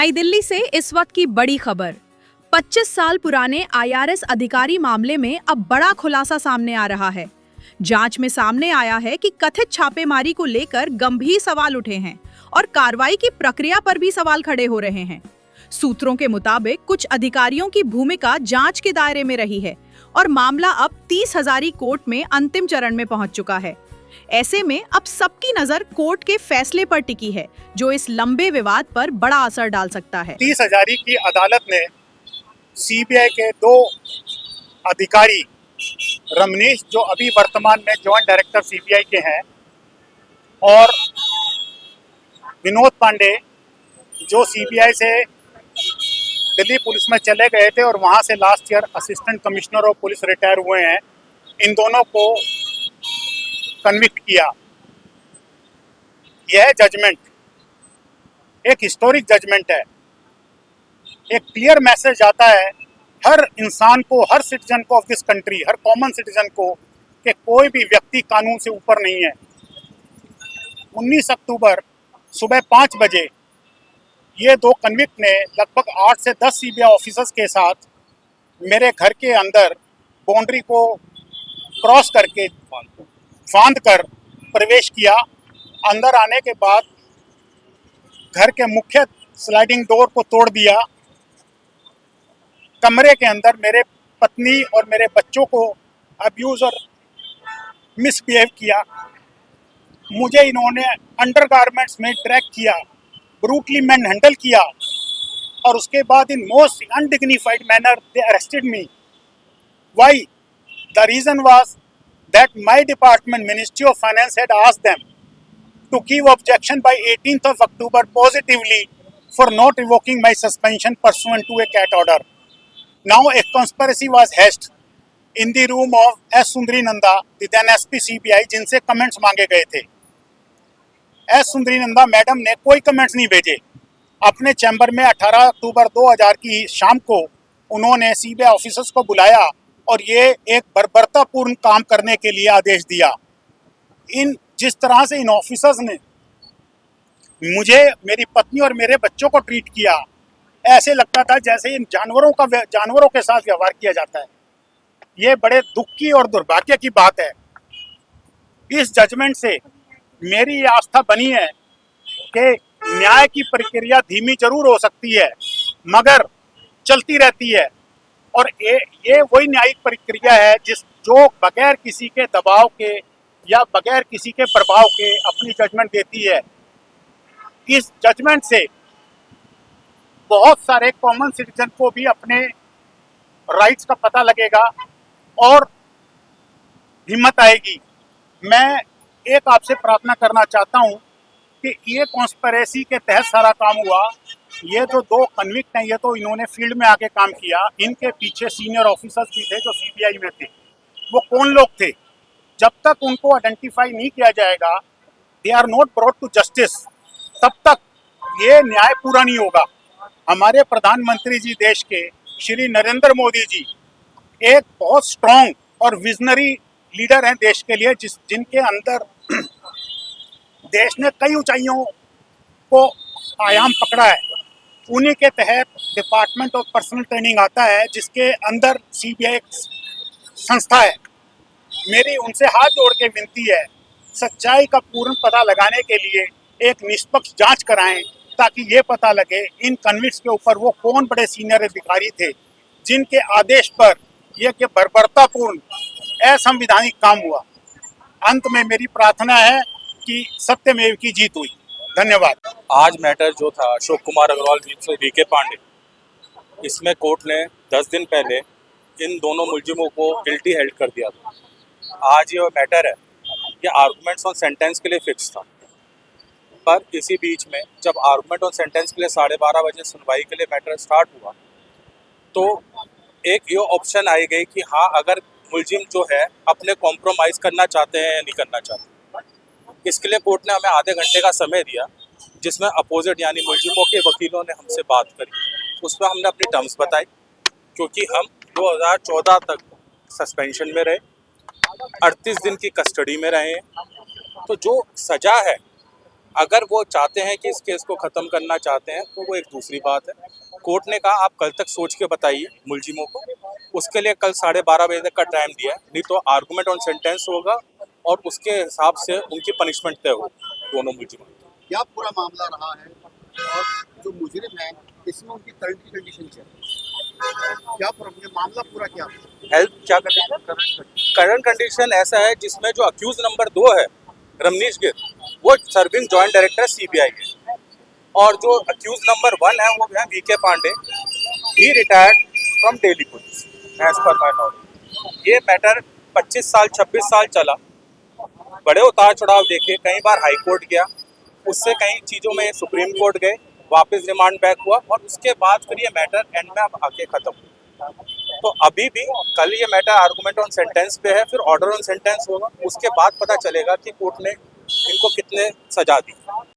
नई दिल्ली से इस वक्त की बड़ी खबर। 25 साल पुराने आईआरएस अधिकारी मामले में अब बड़ा खुलासा सामने आ रहा है। जांच में सामने आया है कि कथित छापेमारी को लेकर गंभीर सवाल उठे हैं और कार्रवाई की प्रक्रिया पर भी सवाल खड़े हो रहे हैं। सूत्रों के मुताबिक कुछ अधिकारियों की भूमिका जांच के दायरे में रही है और मामला अब 30 हजारी कोर्ट में अंतिम चरण में पहुंच चुका है। ऐसे में अब सबकी नजर कोर्ट के फैसले पर टिकी है, जो इस लंबे विवाद पर बड़ा असर डाल सकता है। 30 हजारी की अदालत ने सीबीआई के दो अधिकारी रमनीश, जो अभी वर्तमान में जॉइंट डायरेक्टर सीबीआई के हैं, और विनोद पांडे, जो सीबीआई से दिल्ली पुलिस में चले गए थे और वहां से last year assistant commissioner of police retire हुए हैं, इन दोनों को कन्विक्ट किया। यह जजमेंट एक हिस्टोरिक जजमेंट है। एक क्लियर मैसेज आता है हर इंसान को, हर सिटीजन को of this country, her common citizen को, कि कोई भी व्यक्ति कानून से ऊपर नहीं है। 19 अक्टूबर सुबह 5 बजे ये दो कन्विक्ट ने लगभग 8 से 10 सीबीआई ऑफिसर्स के साथ मेरे घर के अंदर बाउंड्री को क्रॉस करके फांद कर प्रवेश किया। अंदर आने के बाद घर के मुख्य स्लाइडिंग डोर को तोड़ दिया। कमरे के अंदर मेरे पत्नी और मेरे बच्चों को अब्यूज और मिसबिहेव किया। मुझे इन्होंने अंडरगारमेंट्स में ट्रैक किया, ब्रूटली मैन हैंडल किया, और उसके बाद in most undignified manner they arrested me. Why? The reason was that my department, Ministry of Finance, had asked them to give objection by 18th of October positively for not revoking my suspension pursuant to a CAT order. Now a conspiracy was hatched in the room of S. Sundari Nanda, the then SP CBI, जिनसे comments मांगे गए थे। S सुंदरी Nanda madam ने कोई comments नहीं भेजे। अपने chamber में 18 अक्टूबर 2000 की शाम को उन्होंने सीबीआई ऑफिसर्स को बुलाया और ये एक बर्बरतापूर्ण काम करने के लिए आदेश दिया। जिस तरह से इन ऑफिसर्स ने मुझे, मेरी पत्नी और मेरे बच्चों को ट्रीट किया, ऐसे लगता था जैसे इन जानवरों के साथ व्यवहार किया जाता है। ये बड़े दुख की और दुर्भाग्य की बात है। इस जजमेंट से मेरी आस्था बनी है कि न्याय की प्रक्रिया धीमी जरूर हो सकती है, मगर चलती रहती है, और ये वही न्यायिक प्रक्रिया है जो बगैर किसी के दबाव के या बगैर किसी के प्रभाव के अपनी जजमेंट देती है। इस जजमेंट से बहुत सारे कॉमन सिटीजन को भी अपने राइट्स का पता लगेगा और हिम्मत आएगी। मैं एक आपसे प्रार्थना करना चाहता हूं कि ये कॉन्स्पिरेसी के तहत सारा काम हुआ। ये जो दो कन्विक्ट हैं, ये तो इन्होंने फील्ड में आके काम किया। इनके पीछे सीनियर ऑफिसर्स भी थे जो सीबीआई में थे। वो कौन लोग थे? जब तक उनको आइडेंटिफाई नहीं किया जाएगा, they are not brought to justice, तब तक ये न्याय पूरा नहीं होगा। हमारे प्रधानमंत्री जी, देश के श्री नरेंद्र मोदी जी, एक बहुत स्ट्रॉन्ग और विजनरी लीडर हैं देश के लिए, जिनके अंदर देश ने कई ऊंचाइयों को आयाम पकड़ा है। उन्हीं के तहत डिपार्टमेंट ऑफ पर्सनल ट्रेनिंग आता है, जिसके अंदर सीबीआई संस्था है। मेरी उनसे हाथ जोड़ के विनती है, सच्चाई का पूर्ण पता लगाने के लिए एक निष्पक्ष जांच कराएं, ताकि ये पता लगे इन कन्विक्ट्स के ऊपर वो कौन बड़े सीनियर अधिकारी थे जिनके आदेश पर यह कि बर्बरतापूर्ण असंवैधानिक काम हुआ। अंत में मेरी प्रार्थना है कि सत्यमेव की जीत हुई। धन्यवाद। आज मैटर जो था अशोक कुमार अग्रवाल से वीके पांडे, इसमें कोर्ट ने 10 दिन पहले इन दोनों मुलजिमों को गिल्टी हेल्ड कर दिया था। आज ये मैटर है, ये आर्गूमेंट्स ऑन सेंटेंस के लिए फिक्स था, पर इसी बीच में जब आर्गूमेंट ऑन सेंटेंस के लिए 12:30 बजे सुनवाई के लिए मैटर स्टार्ट हुआ, तो एक ये ऑप्शन आई गई कि हाँ, अगर मुलजिम जो है अपने कॉम्प्रोमाइज़ करना चाहते हैं या नहीं करना चाहते। इसके लिए कोर्ट ने हमें आधे घंटे का समय दिया, जिसमें अपोजिट यानी मुलजिमों के वकीलों ने हमसे बात करी। उसमें हमने अपनी टर्म्स बताई, क्योंकि हम 2014 तक सस्पेंशन में रहे, 38 दिन की कस्टडी में रहे, तो जो सज़ा है अगर वो चाहते हैं कि इस केस को ख़त्म करना चाहते हैं तो वो एक दूसरी बात है। कोर्ट ने कहा आप कल तक सोच के बताइए मुलजिमों को, उसके लिए कल 12:30 तक का टाइम दिया है, नहीं तो आर्गूमेंट ऑन सेंटेंस होगा और उसके हिसाब से उनकी पनिशमेंट तय होगी दोनों मुलजिमों की। क्या पूरा मामला रहा है और जो मुजरिम है इसमें उनकी करंट की कंडीशन क्या है, क्या पूरा मामला पूरा क्या है? हेल्थ क्या करंट कंडीशन ऐसा है जिसमें जो अक्यूज नंबर 2 है रमनीश गिर, वो सर्विंग जॉइंट डायरेक्टर सीबीआई के, और जो अक्यूज नंबर 1 है वो है V K Pandey, he retired from Delhi police as per my knowledge. ये मैटर 25 साल 26 साल चला, बड़े उतार चढ़ाव देखे, कई बार हाई कोर्ट गया, उससे कई चीज़ों में सुप्रीम कोर्ट गए, वापस रिमांड बैक हुआ और उसके बाद फिर ये मैटर एंड में अब आके ख़त्म हुआ। तो अभी भी कल ये मैटर आर्गूमेंट ऑन सेंटेंस पे है, फिर ऑर्डर ऑन सेंटेंस होगा, उसके बाद पता चलेगा कि कोर्ट ने इनको कितने सजा दी।